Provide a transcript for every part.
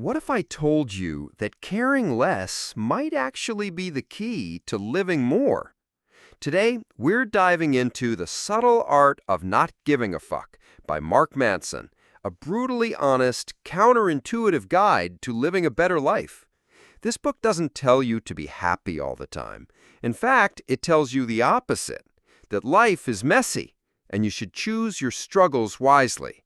What if I told you that caring less might actually be the key to living more? Today, we're diving into The Subtle Art of Not Giving a Fuck by Mark Manson, a brutally honest, counterintuitive guide to living a better life. This book doesn't tell you to be happy all the time. In fact, it tells you the opposite, that life is messy, and you should choose your struggles wisely.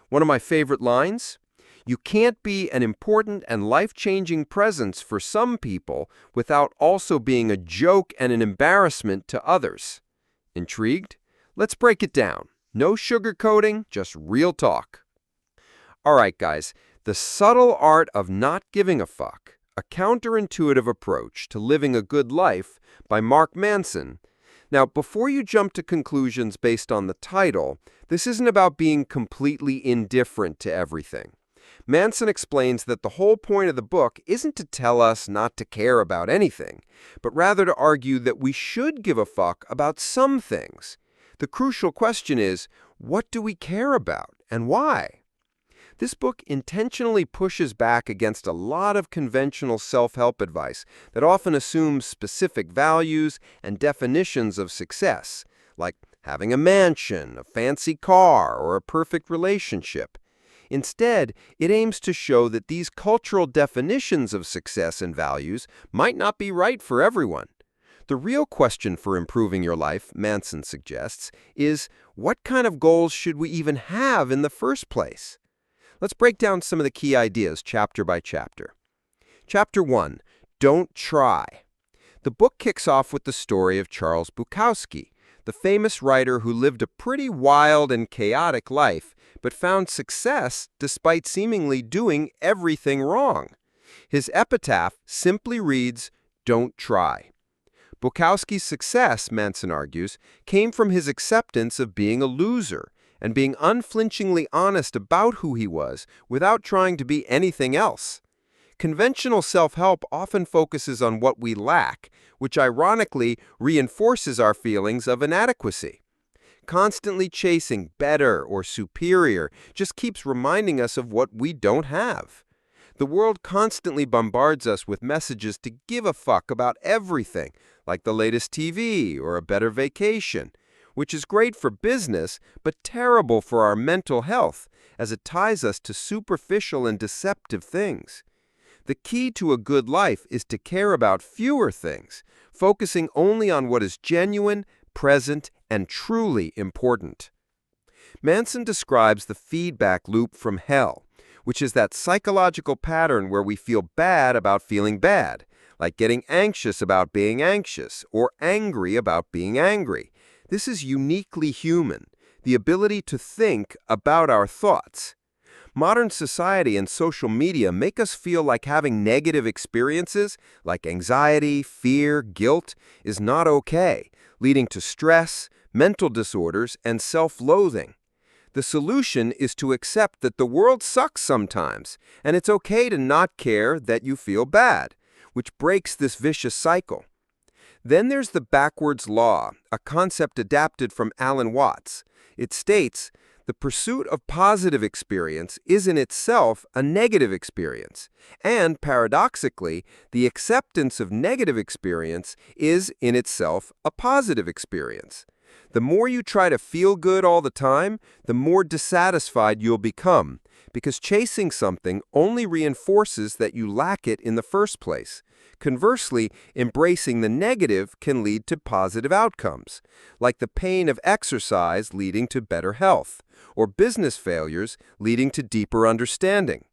One of my favorite lines? You can't be an important and life-changing presence for some people without also being a joke and an embarrassment to others. Intrigued? Let's break it down. No sugarcoating, just real talk. All right, guys, The Subtle Art of Not Giving a Fuck, a counterintuitive approach to living a good life by Mark Manson. Now, before you jump to conclusions based on the title, this isn't about being completely indifferent to everything. Manson explains that the whole point of the book isn't to tell us not to care about anything, but rather to argue that we should give a fuck about some things. The crucial question is, what do we care about and why? This book intentionally pushes back against a lot of conventional self-help advice that often assumes specific values and definitions of success, like having a mansion, a fancy car, or a perfect relationship. Instead, it aims to show that these cultural definitions of success and values might not be right for everyone. The real question for improving your life, Manson suggests, is what kind of goals should we even have in the first place? Let's break down some of the key ideas chapter by chapter. Chapter 1, Don't Try. The book kicks off with the story of Charles Bukowski, the famous writer who lived a pretty wild and chaotic life, but found success despite seemingly doing everything wrong. His epitaph simply reads, "Don't try." Bukowski's success, Manson argues, came from his acceptance of being a loser and being unflinchingly honest about who he was without trying to be anything else. Conventional self-help often focuses on what we lack, which ironically reinforces our feelings of inadequacy. Constantly chasing better or superior just keeps reminding us of what we don't have. The world constantly bombards us with messages to give a fuck about everything, like the latest TV or a better vacation, which is great for business, but terrible for our mental health, as it ties us to superficial and deceptive things. The key to a good life is to care about fewer things, focusing only on what is genuine, present, and truly important. Manson describes the feedback loop from hell, which is that psychological pattern where we feel bad about feeling bad, like getting anxious about being anxious or angry about being angry. This is uniquely human, the ability to think about our thoughts. Modern society and social media make us feel like having negative experiences, like anxiety, fear, guilt, is not okay, leading to stress, mental disorders, and self-loathing. The solution is to accept that the world sucks sometimes, and it's okay to not care that you feel bad, which breaks this vicious cycle. Then there's the backwards law, a concept adapted from Alan Watts. It states, the pursuit of positive experience is in itself a negative experience, and paradoxically, the acceptance of negative experience is in itself a positive experience. The more you try to feel good all the time, the more dissatisfied you'll become, because chasing something only reinforces that you lack it in the first place. Conversely, embracing the negative can lead to positive outcomes, like the pain of exercise leading to better health, or business failures leading to deeper understanding.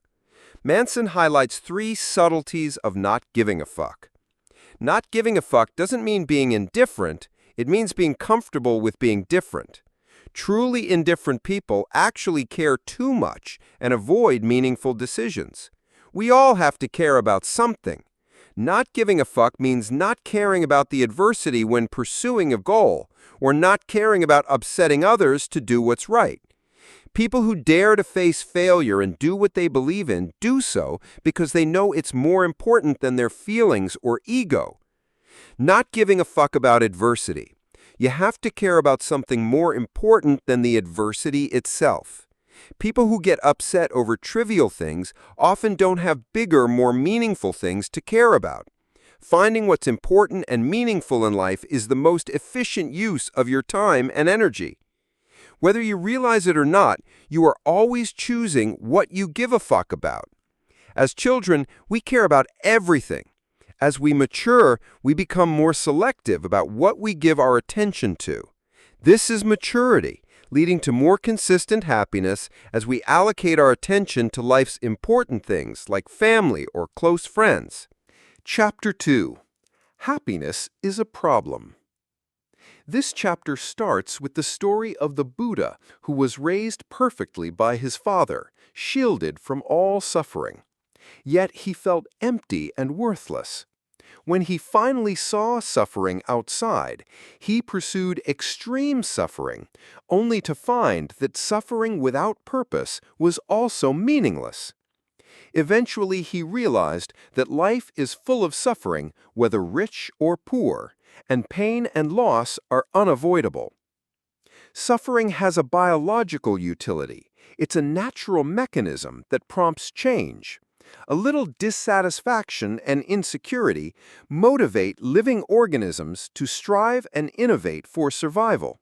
Manson highlights 3 subtleties of not giving a fuck. Not giving a fuck doesn't mean being indifferent, it means being comfortable with being different. Truly indifferent people actually care too much and avoid meaningful decisions. We all have to care about something. Not giving a fuck means not caring about the adversity when pursuing a goal, or not caring about upsetting others to do what's right. People who dare to face failure and do what they believe in do so because they know it's more important than their feelings or ego. Not giving a fuck about adversity. You have to care about something more important than the adversity itself. People who get upset over trivial things often don't have bigger, more meaningful things to care about. Finding what's important and meaningful in life is the most efficient use of your time and energy. Whether you realize it or not, you are always choosing what you give a fuck about. As children, we care about everything. As we mature, we become more selective about what we give our attention to. This is maturity, leading to more consistent happiness as we allocate our attention to life's important things like family or close friends. Chapter 2. Happiness is a problem. This chapter starts with the story of the Buddha who was raised perfectly by his father, shielded from all suffering. Yet he felt empty and worthless. When he finally saw suffering outside, he pursued extreme suffering, only to find that suffering without purpose was also meaningless. Eventually, he realized that life is full of suffering, whether rich or poor, and pain and loss are unavoidable. Suffering has a biological utility. It's a natural mechanism that prompts change. A little dissatisfaction and insecurity motivate living organisms to strive and innovate for survival.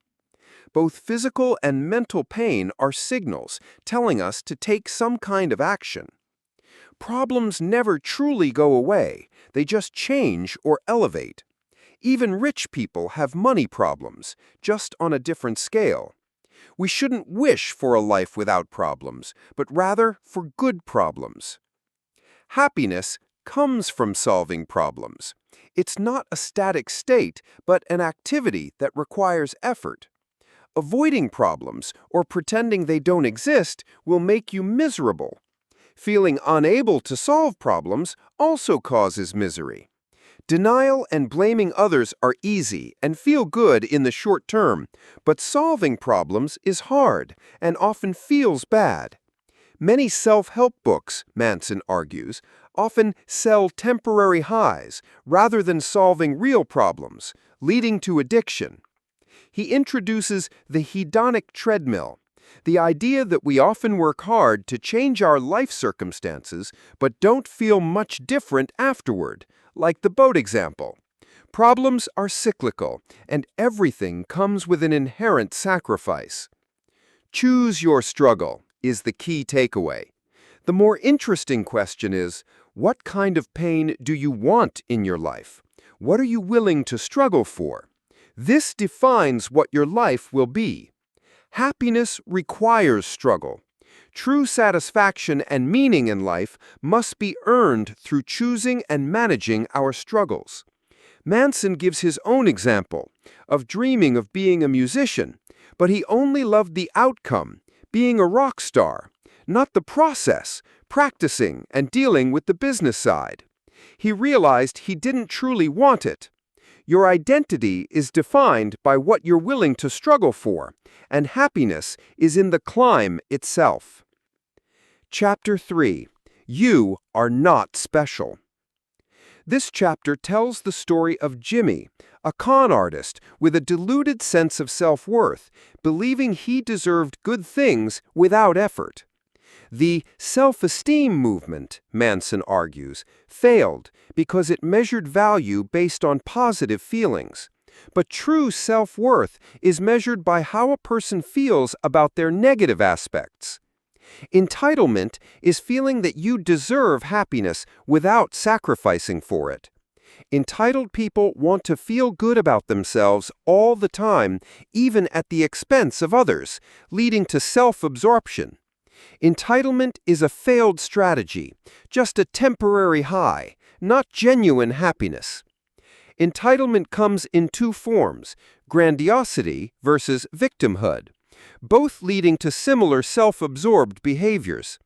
Both physical and mental pain are signals telling us to take some kind of action. Problems never truly go away, they just change or elevate. Even rich people have money problems, just on a different scale. We shouldn't wish for a life without problems, but rather for good problems. Happiness comes from solving problems. It's not a static state, but an activity that requires effort. Avoiding problems or pretending they don't exist will make you miserable. Feeling unable to solve problems also causes misery. Denial and blaming others are easy and feel good in the short term, but solving problems is hard and often feels bad. Many self-help books, Manson argues, often sell temporary highs rather than solving real problems, leading to addiction. He introduces the hedonic treadmill, the idea that we often work hard to change our life circumstances but don't feel much different afterward, like the boat example. Problems are cyclical, and everything comes with an inherent sacrifice. Choose your struggle is the key takeaway. The more interesting question is, what kind of pain do you want in your life? What are you willing to struggle for? This defines what your life will be. Happiness requires struggle. True satisfaction and meaning in life must be earned through choosing and managing our struggles. Manson gives his own example of dreaming of being a musician, but he only loved the outcome, being a rock star, not the process, practicing and dealing with the business side. He realized he didn't truly want it. Your identity is defined by what you're willing to struggle for, and happiness is in the climb itself. Chapter 3. You are not special. This chapter tells the story of Jimmy, a con artist with a deluded sense of self-worth, believing he deserved good things without effort. The self-esteem movement, Manson argues, failed because it measured value based on positive feelings. But true self-worth is measured by how a person feels about their negative aspects. Entitlement is feeling that you deserve happiness without sacrificing for it. Entitled people want to feel good about themselves all the time, even at the expense of others, leading to self-absorption. Entitlement is a failed strategy, just a temporary high, not genuine happiness. Entitlement comes in two forms, grandiosity versus victimhood, both leading to similar self-absorbed behaviors.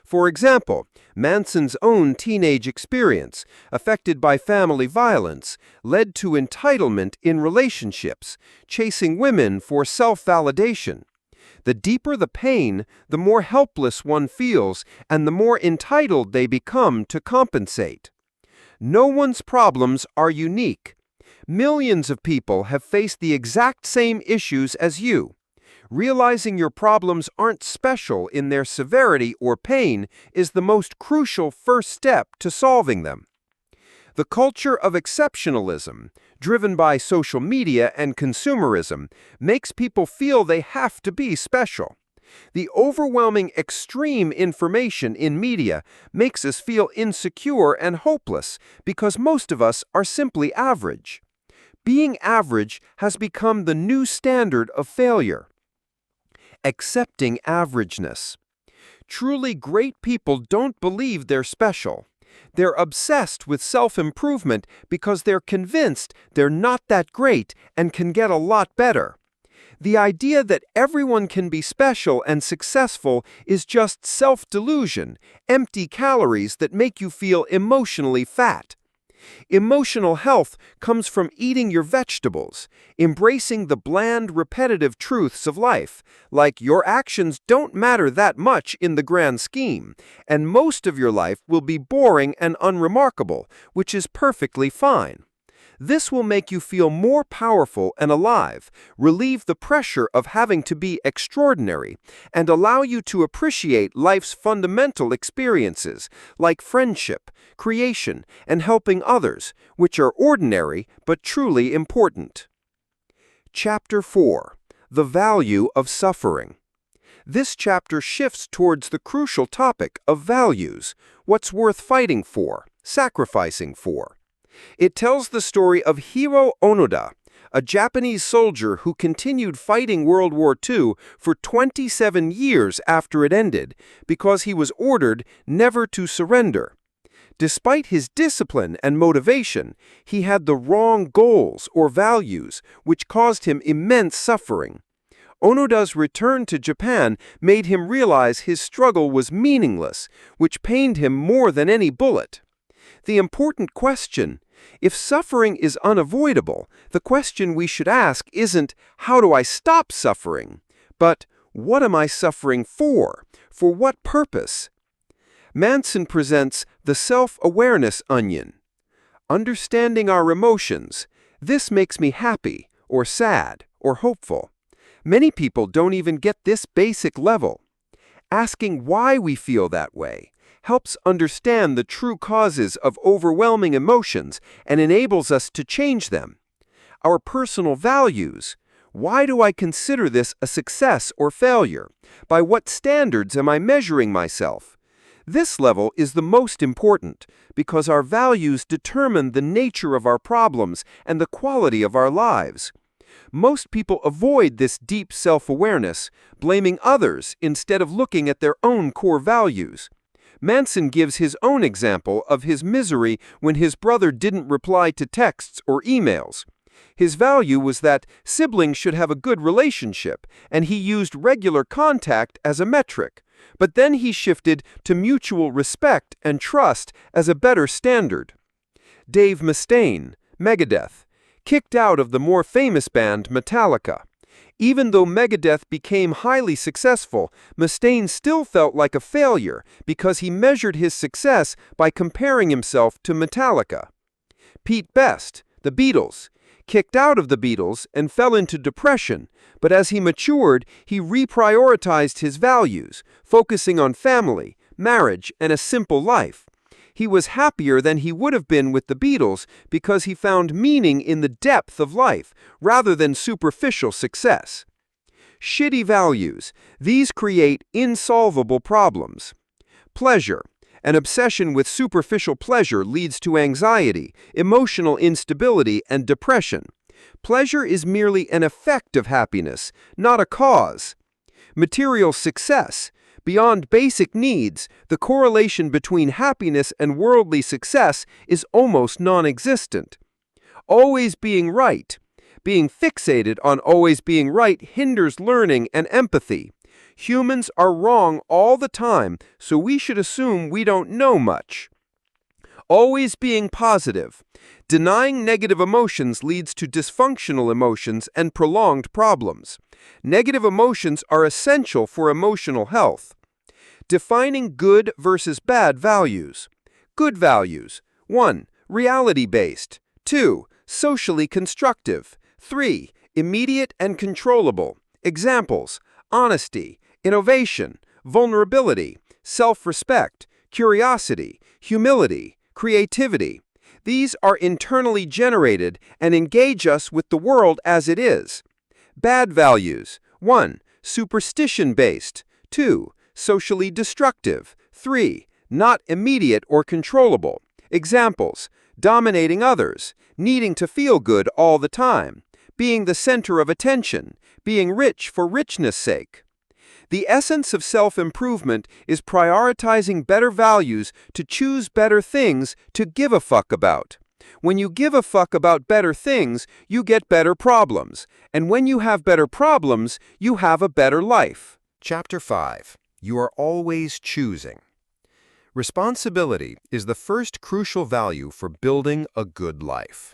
For example, Manson's own teenage experience, affected by family violence, led to entitlement in relationships, chasing women for self-validation. The deeper the pain, the more helpless one feels, and the more entitled they become to compensate. No one's problems are unique. Millions of people have faced the exact same issues as you. Realizing your problems aren't special in their severity or pain is the most crucial first step to solving them. The culture of exceptionalism, driven by social media and consumerism, makes people feel they have to be special. The overwhelming extreme information in media makes us feel insecure and hopeless because most of us are simply average. Being average has become the new standard of failure. Accepting averageness. Truly great people don't believe they're special. They're obsessed with self-improvement because they're convinced they're not that great and can get a lot better. The idea that everyone can be special and successful is just self-delusion, empty calories that make you feel emotionally fat. Emotional health comes from eating your vegetables, embracing the bland, repetitive truths of life, like your actions don't matter that much in the grand scheme, and most of your life will be boring and unremarkable, which is perfectly fine. This will make you feel more powerful and alive, relieve the pressure of having to be extraordinary, and allow you to appreciate life's fundamental experiences, like friendship, creation, and helping others, which are ordinary but truly important. Chapter 4. The Value of Suffering. This chapter shifts towards the crucial topic of values, what's worth fighting for, sacrificing for. It tells the story of Hiro Onoda, a Japanese soldier who continued fighting World War II for 27 years after it ended because he was ordered never to surrender. Despite his discipline and motivation, he had the wrong goals or values, which caused him immense suffering. Onoda's return to Japan made him realize his struggle was meaningless, which pained him more than any bullet. The important question: if suffering is unavoidable, the question we should ask isn't, how do I stop suffering? But, what am I suffering for? For what purpose? Manson presents the self-awareness onion. Understanding our emotions. This makes me happy, or sad, or hopeful. Many people don't even get this basic level. Asking why we feel that way helps understand the true causes of overwhelming emotions and enables us to change them. Our personal values. Why do I consider this a success or failure? By what standards am I measuring myself? This level is the most important because our values determine the nature of our problems and the quality of our lives. Most people avoid this deep self-awareness, blaming others instead of looking at their own core values. Manson gives his own example of his misery when his brother didn't reply to texts or emails. His value was that siblings should have a good relationship, and he used regular contact as a metric. But then he shifted to mutual respect and trust as a better standard. Dave Mustaine, Megadeth, kicked out of the more famous band Metallica. Even though Megadeth became highly successful, Mustaine still felt like a failure because he measured his success by comparing himself to Metallica. Pete Best, the Beatles, kicked out of the Beatles and fell into depression, but as he matured, he reprioritized his values, focusing on family, marriage, and a simple life. He was happier than he would have been with the Beatles because he found meaning in the depth of life rather than superficial success. Shitty values. These create insolvable problems. Pleasure. An obsession with superficial pleasure leads to anxiety, emotional instability, and depression. Pleasure is merely an effect of happiness, not a cause. Material success. Beyond basic needs, the correlation between happiness and worldly success is almost non-existent. Always being right. Being fixated on always being right hinders learning and empathy. Humans are wrong all the time, so we should assume we don't know much. Always being positive. Denying negative emotions leads to dysfunctional emotions and prolonged problems. Negative emotions are essential for emotional health. Defining good versus bad values. Good values. 1. Reality-based. 2. Socially constructive. 3. Immediate and controllable. Examples: honesty, innovation, vulnerability, self-respect, curiosity, humility, creativity. These are internally generated and engage us with the world as it is. Bad values: 1. Superstition-based. 2. Socially destructive. 3. Not immediate or controllable. Examples: dominating others, needing to feel good all the time, being the center of attention, being rich for richness' sake. The essence of self-improvement is prioritizing better values to choose better things to give a fuck about. When you give a fuck about better things, you get better problems. And when you have better problems, you have a better life. Chapter 5. You are always choosing. Responsibility is the first crucial value for building a good life.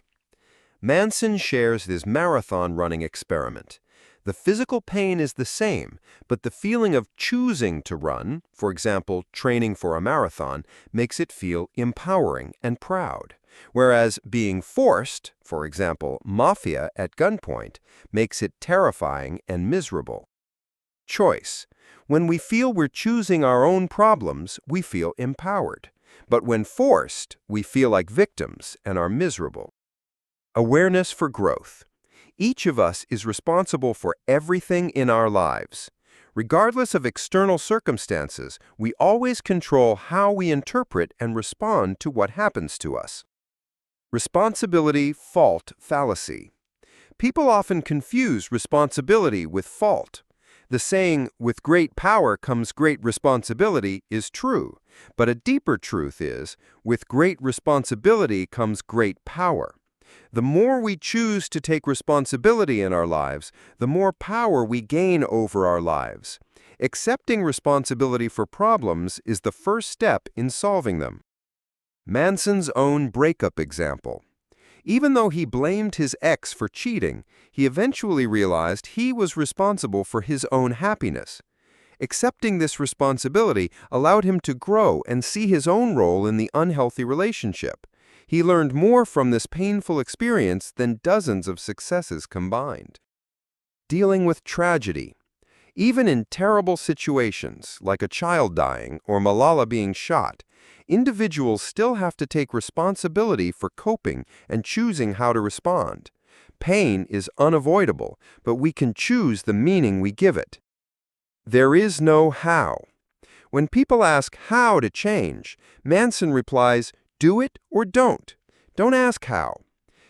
Manson shares this marathon running experiment. The physical pain is the same, but the feeling of choosing to run, for example, training for a marathon, makes it feel empowering and proud, whereas being forced, for example, mafia at gunpoint, makes it terrifying and miserable. Choice. When we feel we're choosing our own problems, we feel empowered. But when forced, we feel like victims and are miserable. Awareness for growth. Each of us is responsible for everything in our lives. Regardless of external circumstances, we always control how we interpret and respond to what happens to us. Responsibility-fault fallacy. People often confuse responsibility with fault. The saying, "with great power comes great responsibility," is true, but a deeper truth is, with great responsibility comes great power. The more we choose to take responsibility in our lives, the more power we gain over our lives. Accepting responsibility for problems is the first step in solving them. Manson's own breakup example. Even though he blamed his ex for cheating, he eventually realized he was responsible for his own happiness. Accepting this responsibility allowed him to grow and see his own role in the unhealthy relationship. He learned more from this painful experience than dozens of successes combined. Dealing with tragedy. Even in terrible situations, like a child dying or Malala being shot, individuals still have to take responsibility for coping and choosing how to respond. Pain is unavoidable, but we can choose the meaning we give it. There is no how. When people ask how to change, Manson replies, "Do it or don't. Don't ask how."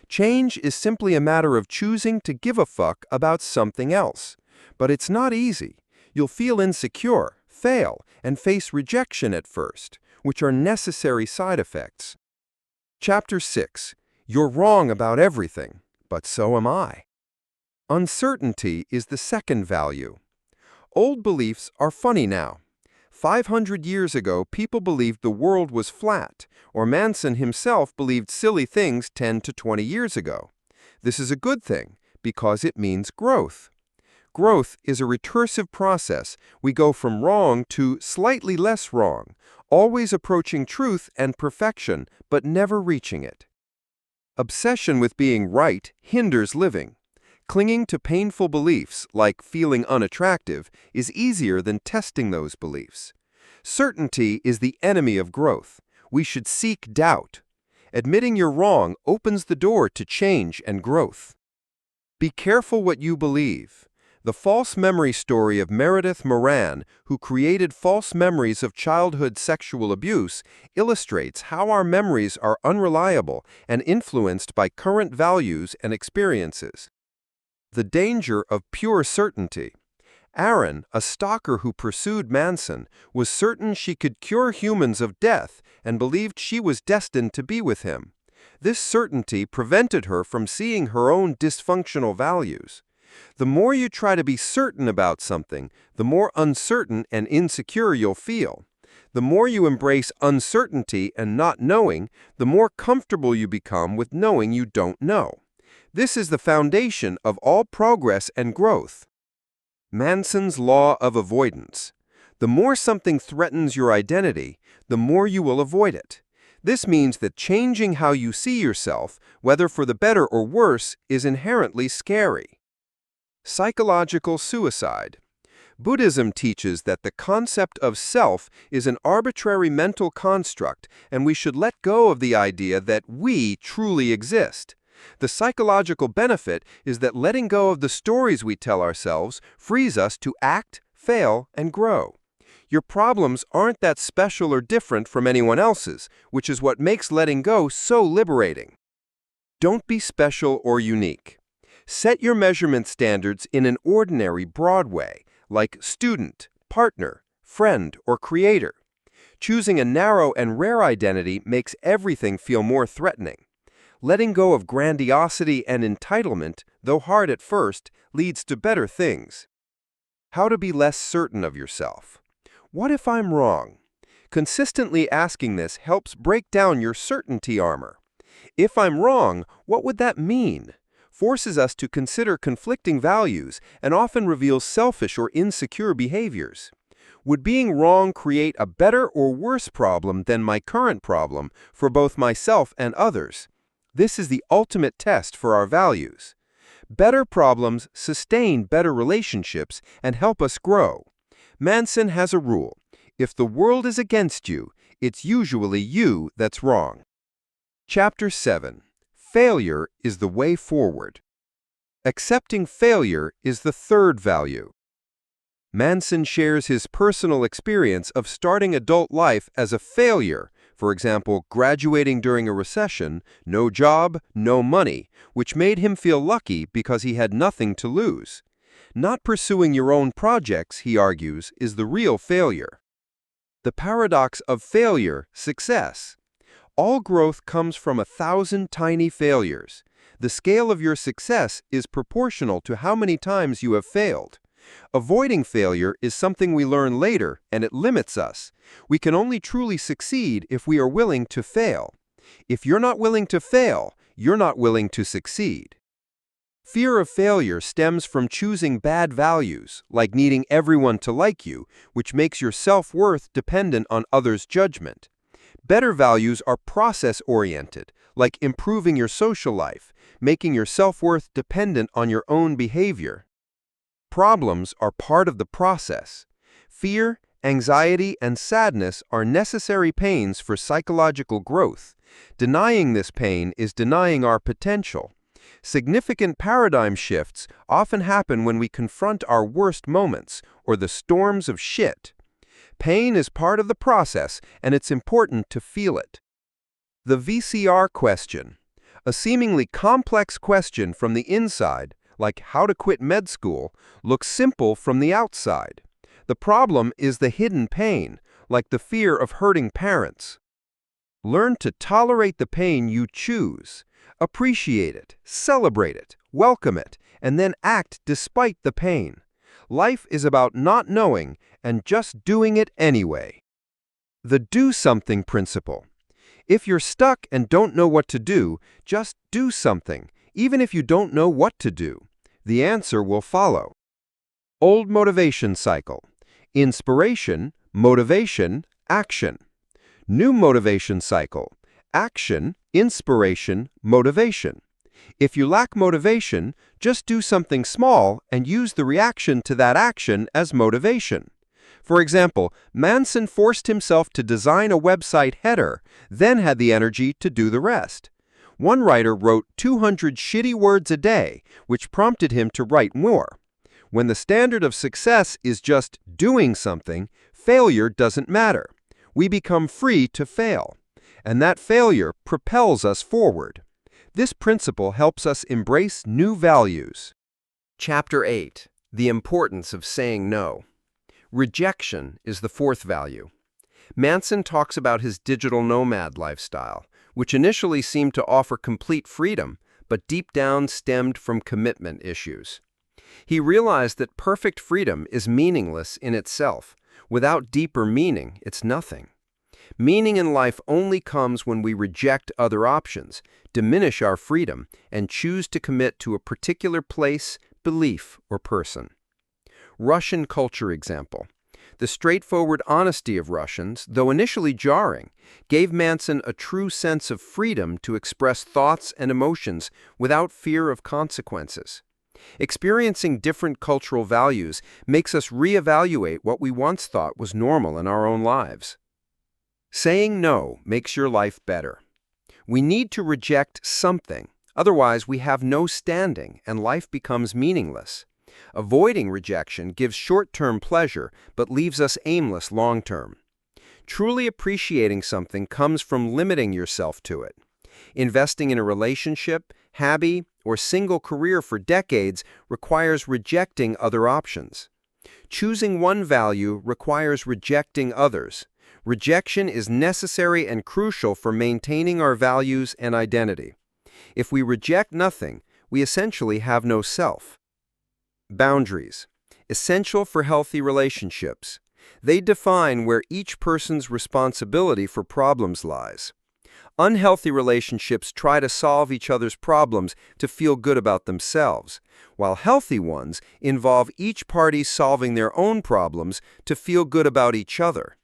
Change is simply a matter of choosing to give a fuck about something else. But it's not easy. You'll feel insecure, fail, and face rejection at first, which are necessary side effects. Chapter 6. You're wrong about everything, but so am I. Uncertainty is the second value. Old beliefs are funny now. 500 years ago, people believed the world was flat, or Manson himself believed silly things 10 to 20 years ago. This is a good thing, because it means growth. Growth is a recursive process. We go from wrong to slightly less wrong, always approaching truth and perfection, but never reaching it. Obsession with being right hinders living. Clinging to painful beliefs, like feeling unattractive, is easier than testing those beliefs. Certainty is the enemy of growth. We should seek doubt. Admitting you're wrong opens the door to change and growth. Be careful what you believe. The false memory story of Meredith Moran, who created false memories of childhood sexual abuse, illustrates how our memories are unreliable and influenced by current values and experiences. The danger of pure certainty. Aaron, a stalker who pursued Manson, was certain she could cure humans of death and believed she was destined to be with him. This certainty prevented her from seeing her own dysfunctional values. The more you try to be certain about something, the more uncertain and insecure you'll feel. The more you embrace uncertainty and not knowing, the more comfortable you become with knowing you don't know. This is the foundation of all progress and growth. Manson's law of avoidance. The more something threatens your identity, the more you will avoid it. This means that changing how you see yourself, whether for the better or worse, is inherently scary. Psychological suicide. Buddhism teaches that the concept of self is an arbitrary mental construct, and we should let go of the idea that we truly exist. The psychological benefit is that letting go of the stories we tell ourselves frees us to act, fail, and grow. Your problems aren't that special or different from anyone else's, which is what makes letting go so liberating. Don't be special or unique. Set your measurement standards in an ordinary, broad way, like student, partner, friend, or creator. Choosing a narrow and rare identity makes everything feel more threatening. Letting go of grandiosity and entitlement, though hard at first, leads to better things. How to be less certain of yourself. What if I'm wrong? Consistently asking this helps break down your certainty armor. If I'm wrong, what would that mean? Forces us to consider conflicting values and often reveals selfish or insecure behaviors. Would being wrong create a better or worse problem than my current problem for both myself and others? This is the ultimate test for our values. Better problems sustain better relationships and help us grow. Manson has a rule: if the world is against you, it's usually you that's wrong. Chapter 7. Failure is the way forward. Accepting failure is the third value. Manson shares his personal experience of starting adult life as a failure, for example, graduating during a recession, no job, no money, which made him feel lucky because he had nothing to lose. Not pursuing your own projects, he argues, is the real failure. The paradox of failure, success. All growth comes from 1,000 tiny failures. The scale of your success is proportional to how many times you have failed. Avoiding failure is something we learn later, and it limits us. We can only truly succeed if we are willing to fail. If you're not willing to fail, you're not willing to succeed. Fear of failure stems from choosing bad values, like needing everyone to like you, which makes your self-worth dependent on others' judgment. Better values are process-oriented, like improving your social life, making your self-worth dependent on your own behavior. Problems are part of the process. Fear, anxiety, and sadness are necessary pains for psychological growth. Denying this pain is denying our potential. Significant paradigm shifts often happen when we confront our worst moments or the storms of shit. Pain is part of the process, and it's important to feel it. The VCR question. A seemingly complex question from the inside, like how to quit med school, looks simple from the outside. The problem is the hidden pain, like the fear of hurting parents. Learn to tolerate the pain you choose. Appreciate it, celebrate it, welcome it, and then act despite the pain. Life is about not knowing and just doing it anyway. The do something principle. If you're stuck and don't know what to do, just do something, even if you don't know what to do. The answer will follow. Old motivation cycle. Inspiration, motivation, action. New motivation cycle. Action, inspiration, motivation. If you lack motivation, just do something small and use the reaction to that action as motivation. For example, Manson forced himself to design a website header, then had the energy to do the rest. One writer wrote 200 shitty words a day, which prompted him to write more. When the standard of success is just doing something, failure doesn't matter. We become free to fail, and that failure propels us forward. This principle helps us embrace new values. Chapter 8. The importance of saying no. Rejection is the fourth value. Manson talks about his digital nomad lifestyle, which initially seemed to offer complete freedom, but deep down stemmed from commitment issues. He realized that perfect freedom is meaningless in itself. Without deeper meaning, it's nothing. Meaning in life only comes when we reject other options, diminish our freedom, and choose to commit to a particular place, belief, or person. Russian culture example. The straightforward honesty of Russians, though initially jarring, gave Manson a true sense of freedom to express thoughts and emotions without fear of consequences. Experiencing different cultural values makes us reevaluate what we once thought was normal in our own lives. Saying no makes your life better. We need to reject something, otherwise we have no standing and life becomes meaningless. Avoiding rejection gives short-term pleasure but leaves us aimless long-term. Truly appreciating something comes from limiting yourself to it. Investing in a relationship, hobby, or single career for decades requires rejecting other options. Choosing one value requires rejecting others. Rejection is necessary and crucial for maintaining our values and identity. If we reject nothing, we essentially have no self. Boundaries. Essential for healthy relationships. They define where each person's responsibility for problems lies. Unhealthy relationships try to solve each other's problems to feel good about themselves, while healthy ones involve each party solving their own problems to feel good about each other.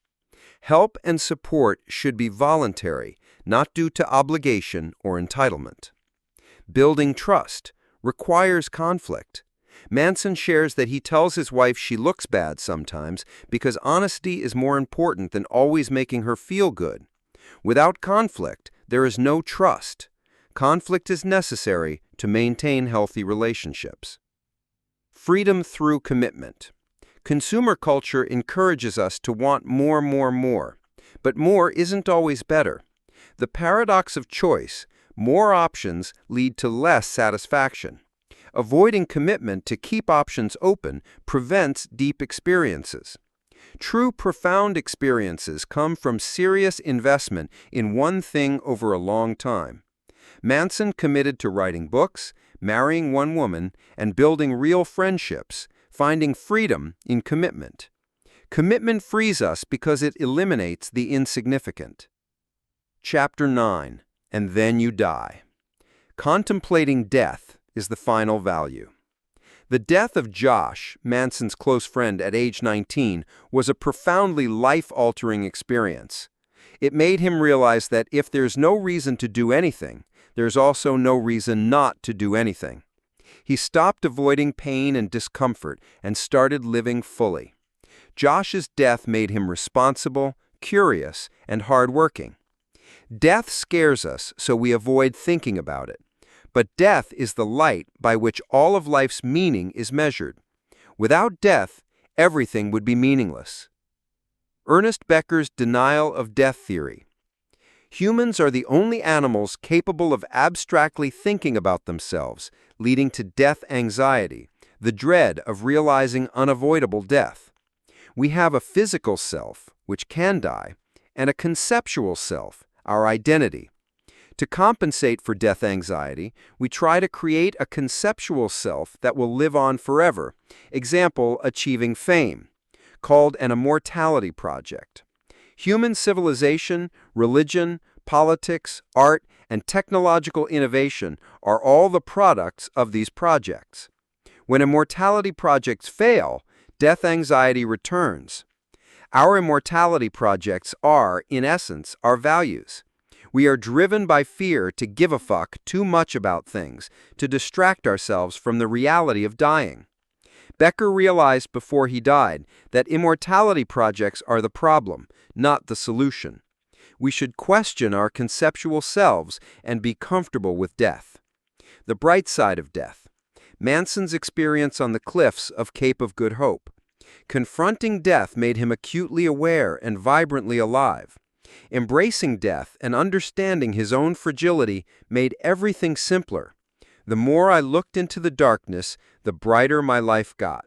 Help and support should be voluntary, not due to obligation or entitlement. Building trust requires conflict. Manson shares that he tells his wife she looks bad sometimes because honesty is more important than always making her feel good. Without conflict, there is no trust. Conflict is necessary to maintain healthy relationships. Freedom through commitment. Consumer culture encourages us to want more, but more isn't always better. The paradox of choice, more options lead to less satisfaction. Avoiding commitment to keep options open prevents deep experiences. True profound experiences come from serious investment in one thing over a long time. Manson committed to writing books, marrying one woman, and building real friendships, finding freedom in commitment. Commitment frees us because it eliminates the insignificant. Chapter 9. And then you die. Contemplating death is the final value. The death of Josh, Manson's close friend at age 19, was a profoundly life-altering experience. It made him realize that if there's no reason to do anything, there's also no reason not to do anything. He stopped avoiding pain and discomfort and started living fully. Josh's death made him responsible, curious, and hardworking. Death scares us, so we avoid thinking about it. But death is the light by which all of life's meaning is measured. Without death, everything would be meaningless. Ernest Becker's denial of death theory. Humans are the only animals capable of abstractly thinking about themselves, leading to death anxiety, the dread of realizing unavoidable death. We have a physical self, which can die, and a conceptual self, our identity. To compensate for death anxiety, we try to create a conceptual self that will live on forever, example, achieving fame, called an immortality project. Human civilization, religion, politics, art, and technological innovation are all the products of these projects. When immortality projects fail, death anxiety returns. Our immortality projects are, in essence, our values. We are driven by fear to give a fuck too much about things, to distract ourselves from the reality of dying. Becker realized before he died that immortality projects are the problem, not the solution. We should question our conceptual selves and be comfortable with death. The bright side of death. Manson's experience on the cliffs of Cape of Good Hope. Confronting death made him acutely aware and vibrantly alive. Embracing death and understanding his own fragility made everything simpler. The more I looked into the darkness, the brighter my life got.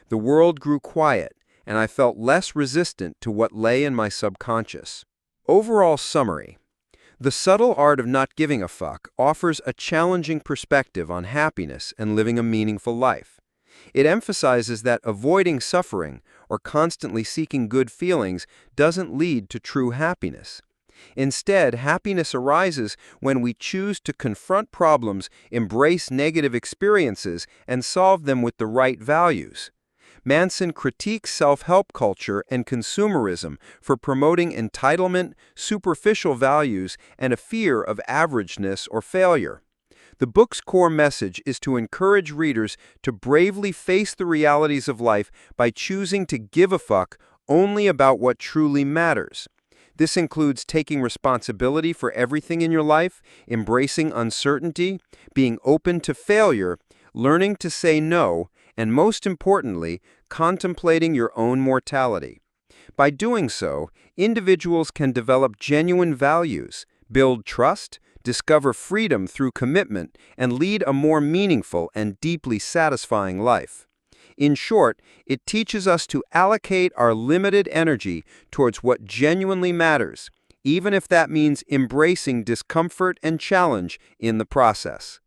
The world grew quiet, and I felt less resistant to what lay in my subconscious. Overall summary. The Subtle Art of Not Giving a Fuck offers a challenging perspective on happiness and living a meaningful life. It emphasizes that avoiding suffering or constantly seeking good feelings doesn't lead to true happiness. Instead, happiness arises when we choose to confront problems, embrace negative experiences, and solve them with the right values. Manson critiques self-help culture and consumerism for promoting entitlement, superficial values, and a fear of averageness or failure. The book's core message is to encourage readers to bravely face the realities of life by choosing to give a fuck only about what truly matters. This includes taking responsibility for everything in your life, embracing uncertainty, being open to failure, learning to say no, and most importantly, contemplating your own mortality. By doing so, individuals can develop genuine values, build trust, discover freedom through commitment, and lead a more meaningful and deeply satisfying life. In short, it teaches us to allocate our limited energy towards what genuinely matters, even if that means embracing discomfort and challenge in the process.